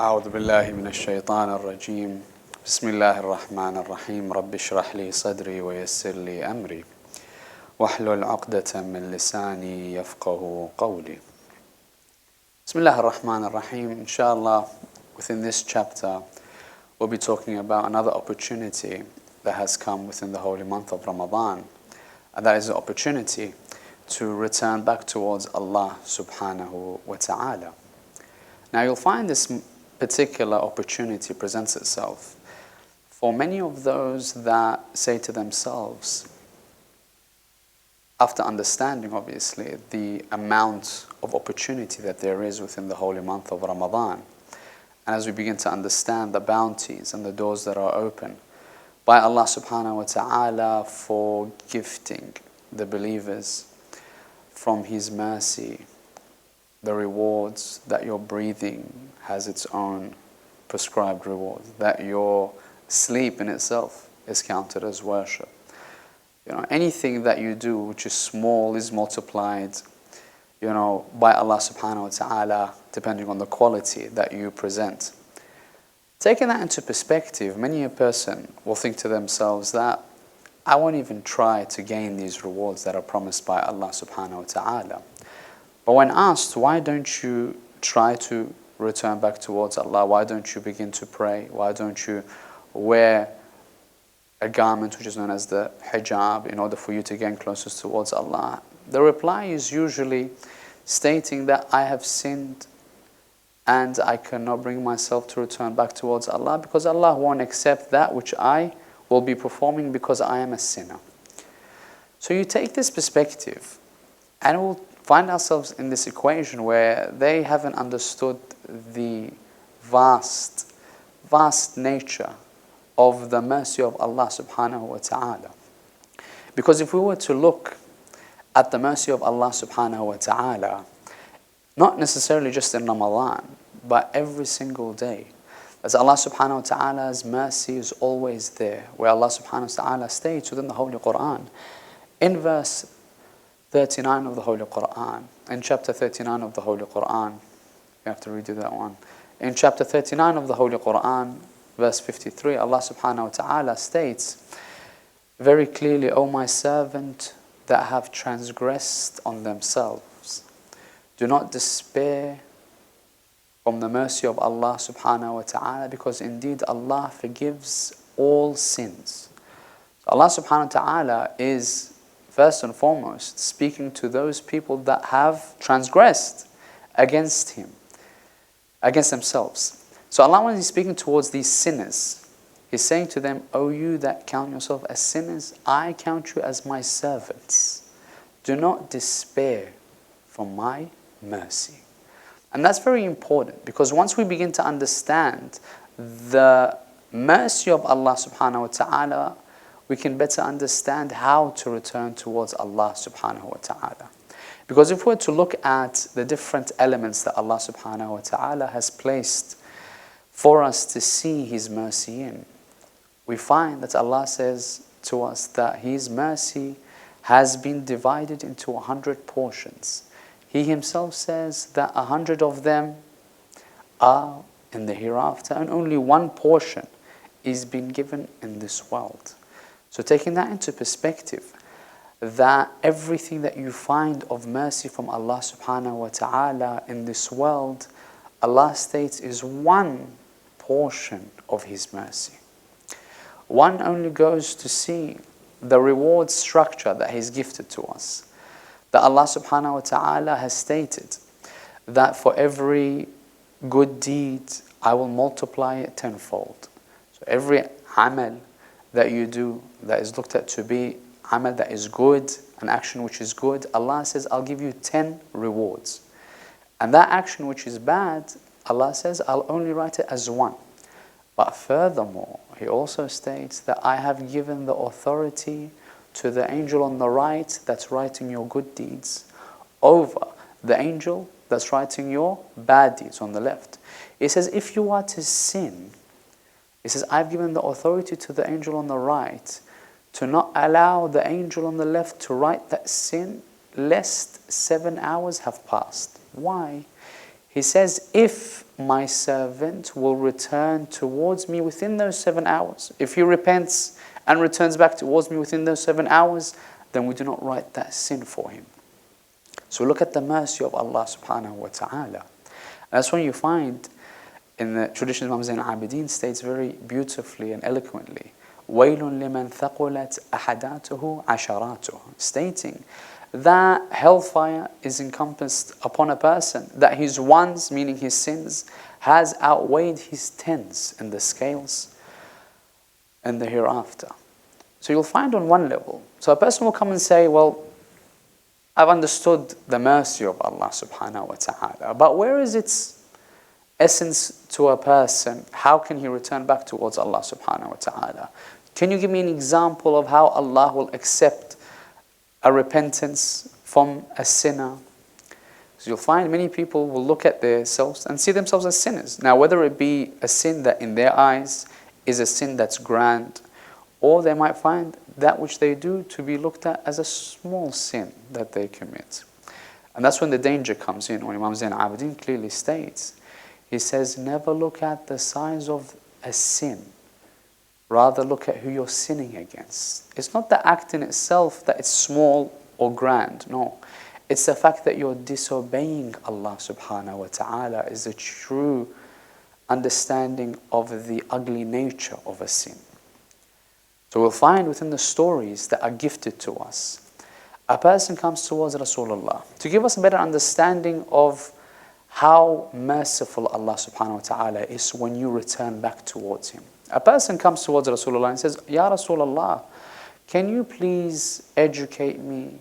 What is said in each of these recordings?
أعوذ بالله من الشيطان الرجيم بسم الله الرحمن الرحيم رب اشرح لي صدري ويسر لي أمري واحلل عقدة من لساني يفقه قولي. Bismillah ar-Rahman ar-Rahim. Inshallah, within this chapter, we'll be talking about another opportunity that has come within the holy month of Ramadan. And that is the opportunity to return back towards Allah subhanahu wa ta'ala. Now you'll find this particular opportunity presents itself for many of those that say to themselves, after understanding obviously the amount of opportunity that there is within the holy month of Ramadan, and as we begin to understand the bounties and the doors that are open by Allah subhanahu wa ta'ala for gifting the believers from His mercy, the rewards that your breathing has its own prescribed reward, that your sleep in itself is counted as worship. Anything that you do which is small is multiplied, by Allah subhanahu wa ta'ala, depending on the quality that you present. Taking that into perspective, many a person will think to themselves that I won't even try to gain these rewards that are promised by Allah subhanahu wa ta'ala. But when asked, why don't you try to return back towards Allah? Why don't you begin to pray? Why don't you wear a garment which is known as the hijab in order for you to gain closest towards Allah? The reply is usually stating that I have sinned and I cannot bring myself to return back towards Allah because Allah won't accept that which I will be performing because I am a sinner. So you take this perspective and we'll find ourselves in this equation where they haven't understood the vast nature of the mercy of Allah subhanahu wa ta'ala. Because if we were to look at the mercy of Allah subhanahu wa ta'ala, not necessarily just in Ramadan, but every single day, as Allah subhanahu wa ta'ala's mercy is always there, where Allah subhanahu wa ta'ala states within the Holy Quran, in verse 39 of the Holy Quran, in chapter 39 of the Holy Quran, you have to redo that one. In chapter 39 of the Holy Quran, verse 53, Allah subhanahu wa ta'ala states very clearly, O my servant that have transgressed on themselves, do not despair from the mercy of Allah subhanahu wa ta'ala, because indeed Allah forgives all sins. So Allah subhanahu wa ta'ala is first and foremost speaking to those people that have transgressed against Him, against themselves. So Allah, when He's speaking towards these sinners, He's saying to them, O you that count yourself as sinners, I count you as my servants. Do not despair from my mercy. And that's very important, because once we begin to understand the mercy of Allah subhanahu wa ta'ala, we can better understand how to return towards Allah subhanahu wa ta'ala. Because if we were to look at the different elements that Allah subhanahu wa ta'ala has placed for us to see His mercy in, we find that Allah says to us that His mercy has been divided into 100 portions. He Himself says that 100 of them are in the hereafter, and only one portion is being given in this world. So taking that into perspective, that everything that you find of mercy from Allah subhanahu wa ta'ala in this world, Allah states is one portion of His mercy. One only goes to see the reward structure that He's gifted to us. That Allah subhanahu wa ta'ala has stated that for every good deed, I will multiply it tenfold. So every amal that you do that is looked at to be amal that is good, an action which is good, Allah says, I'll give you 10 rewards. And that action which is bad, Allah says, I'll only write it as one. But furthermore, He also states that I have given the authority to the angel on the right that's writing your good deeds over the angel that's writing your bad deeds on the left. It says, if you are to sin, it says, I've given the authority to the angel on the right to not allow the angel on the left to write that sin lest 7 hours have passed. Why? He says, if my servant will return towards me within those 7 hours. If he repents and returns back towards me within those 7 hours, then we do not write that sin for him. So look at the mercy of Allah subhanahu wa ta'ala. That's when you find in the tradition Imam Zain al-Abidin states very beautifully and eloquently, وَيْلٌ لِمَنْ ثَقُلَتْ أَحَدَاتُهُ عَشَرَاتُهُ, stating that hellfire is encompassed upon a person, that his ones, meaning his sins, has outweighed his tens in the scales and the hereafter. So you'll find on one level, so a person will come and say, well, I've understood the mercy of Allah subhanahu wa ta'ala, but where is its essence to a person? How can he return back towards Allah subhanahu wa ta'ala? Can you give me an example of how Allah will accept a repentance from a sinner? So you'll find many people will look at themselves and see themselves as sinners. Now, whether it be a sin that in their eyes is a sin that's grand, or they might find that which they do to be looked at as a small sin that they commit. And that's when the danger comes in, when Imam Zain al-Abidin clearly states. He says, never look at the size of a sin. Rather look at who you're sinning against. It's not the act in itself that it's small or grand, no. It's the fact that you're disobeying Allah subhanahu wa ta'ala is a true understanding of the ugly nature of a sin. So we'll find within the stories that are gifted to us, a person comes towards Rasulullah to give us a better understanding of how merciful Allah subhanahu wa ta'ala is when you return back towards him. A person comes towards Rasulullah and says, Ya Rasulullah, can you please educate me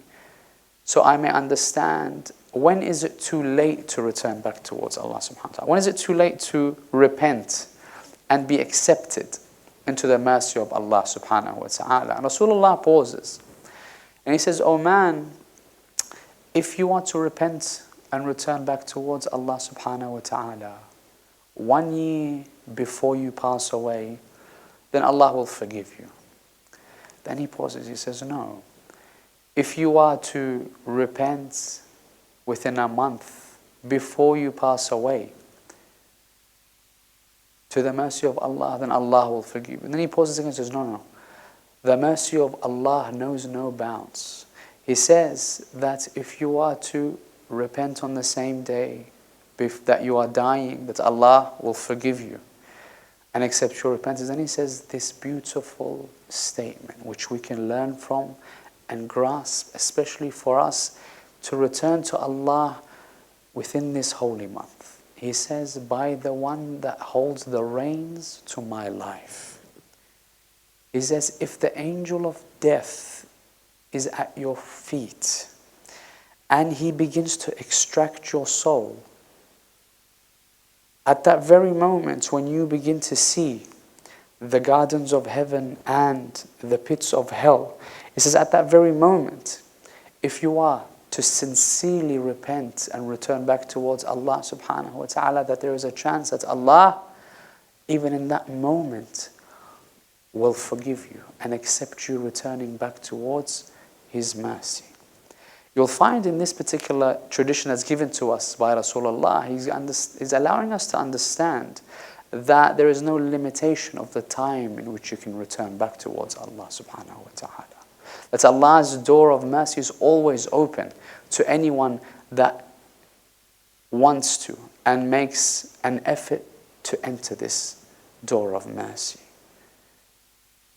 so I may understand when is it too late to return back towards Allah subhanahu wa ta'ala? When is it too late to repent and be accepted into the mercy of Allah subhanahu wa ta'ala? And Rasulullah pauses and he says, oh man, if you want to repent and return back towards Allah subhanahu wa ta'ala 1 year before you pass away, then Allah will forgive you. Then he pauses, he says, no. If you are to repent within a month before you pass away to the mercy of Allah, then Allah will forgive you. And then he pauses again and says, no. The mercy of Allah knows no bounds. He says that if you are to repent on the same day that you are dying, that Allah will forgive you and accept your repentance. Then he says this beautiful statement which we can learn from and grasp, especially for us to return to Allah within this holy month. He says, by the one that holds the reins to my life. He says, if the angel of death is at your feet and he begins to extract your soul, at that very moment when you begin to see the gardens of heaven and the pits of hell, it says at that very moment, if you are to sincerely repent and return back towards Allah subhanahu wa ta'ala, that there is a chance that Allah, even in that moment, will forgive you and accept you returning back towards His mercy. You'll find in this particular tradition that's given to us by Rasulullah, he's allowing us to understand that there is no limitation of the time in which you can return back towards Allah subhanahu wa ta'ala. That Allah's door of mercy is always open to anyone that wants to and makes an effort to enter this door of mercy.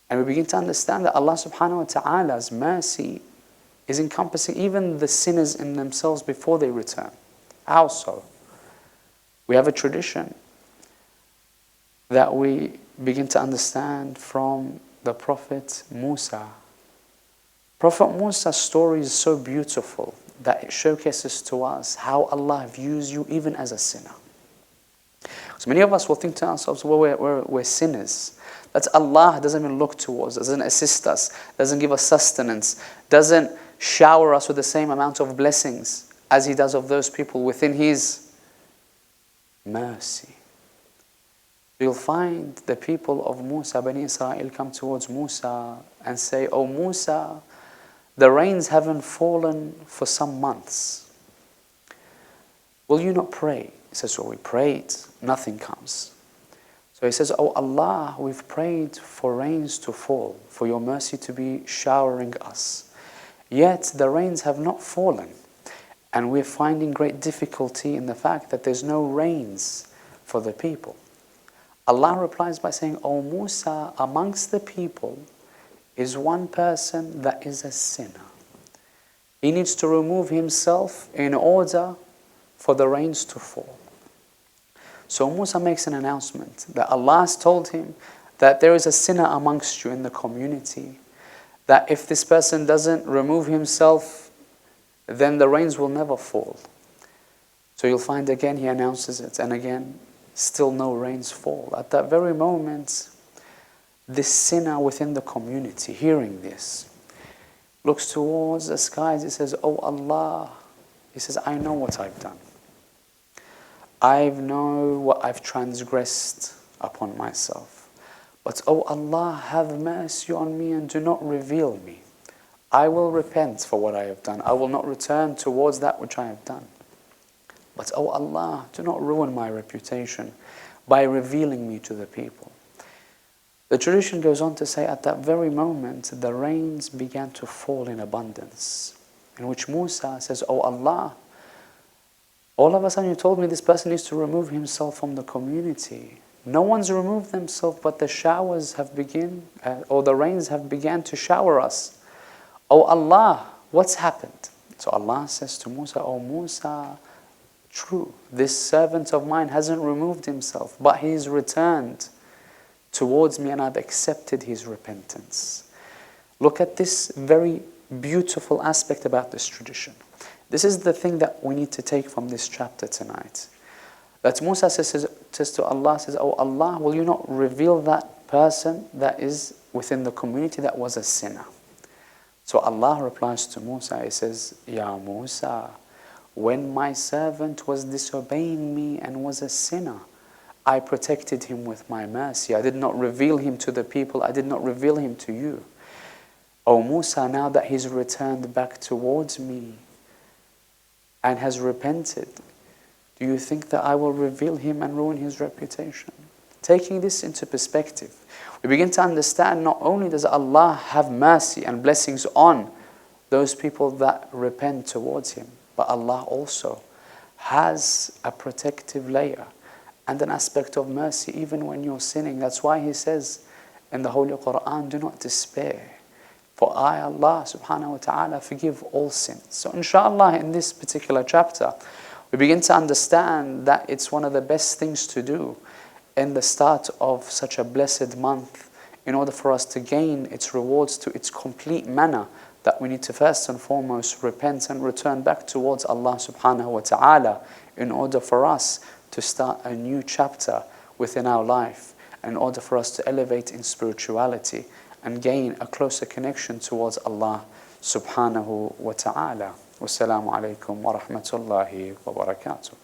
And we begin to understand that Allah subhanahu wa ta'ala's mercy is encompassing even the sinners in themselves before they return. How so? We have a tradition that we begin to understand from the Prophet Musa. Prophet Musa's story is so beautiful that it showcases to us how Allah views you even as a sinner. So many of us will think to ourselves, well, we're sinners. That Allah doesn't even look towards us, doesn't assist us, doesn't give us sustenance, doesn't shower us with the same amount of blessings as He does of those people within His mercy. You'll find the people of Musa, Bani Israel, come towards Musa and say, oh Musa, the rains haven't fallen for some months. Will you not pray? He says, so we prayed, nothing comes. So he says, oh Allah, we've prayed for rains to fall, for your mercy to be showering us. Yet the rains have not fallen. And we're finding great difficulty in the fact that there's no rains for the people. Allah replies by saying, O Musa, amongst the people is one person that is a sinner. He needs to remove himself in order for the rains to fall. So Musa makes an announcement that Allah has told him that there is a sinner amongst you in the community, that if this person doesn't remove himself, then the rains will never fall. So you'll find again he announces it, and again, still no rains fall. At that very moment, this sinner within the community, hearing this, looks towards the skies. He says, Oh Allah, he says, I know what I've done. I know what I've transgressed upon myself. But oh Allah, have mercy on me and do not reveal me. I will repent for what I have done. I will not return towards that which I have done. But oh Allah, do not ruin my reputation by revealing me to the people. The tradition goes on to say, at that very moment, the rains began to fall in abundance, in which Musa says, Oh Allah, all of a sudden you told me this person needs to remove himself from the community. No one's removed themselves, but the showers have or the rains have begun to shower us. Oh Allah, what's happened? So Allah says to Musa, Oh Musa, true, this servant of mine hasn't removed himself, but he's returned towards me and I've accepted his repentance. Look at this very beautiful aspect about this tradition. This is the thing that we need to take from this chapter tonight. That Musa says to Allah, Oh Allah, will you not reveal that person that is within the community that was a sinner? So Allah replies to Musa, He says, Ya Musa, when my servant was disobeying me and was a sinner, I protected him with my mercy. I did not reveal him to the people. I did not reveal him to you. O Musa, now that he's returned back towards me and has repented, do you think that I will reveal him and ruin his reputation? Taking this into perspective, we begin to understand not only does Allah have mercy and blessings on those people that repent towards Him, but Allah also has a protective layer and an aspect of mercy even when you're sinning. That's why He says in the Holy Quran, do not despair, for I, Allah subhanahu wa ta'ala, forgive all sins. So inshallah, in this particular chapter, we begin to understand that it's one of the best things to do in the start of such a blessed month in order for us to gain its rewards to its complete manner, that we need to first and foremost repent and return back towards Allah subhanahu wa ta'ala in order for us to start a new chapter within our life, and in order for us to elevate in spirituality and gain a closer connection towards Allah subhanahu wa ta'ala. Wassalamu alaikum wa rahmatullahi wa barakatuh.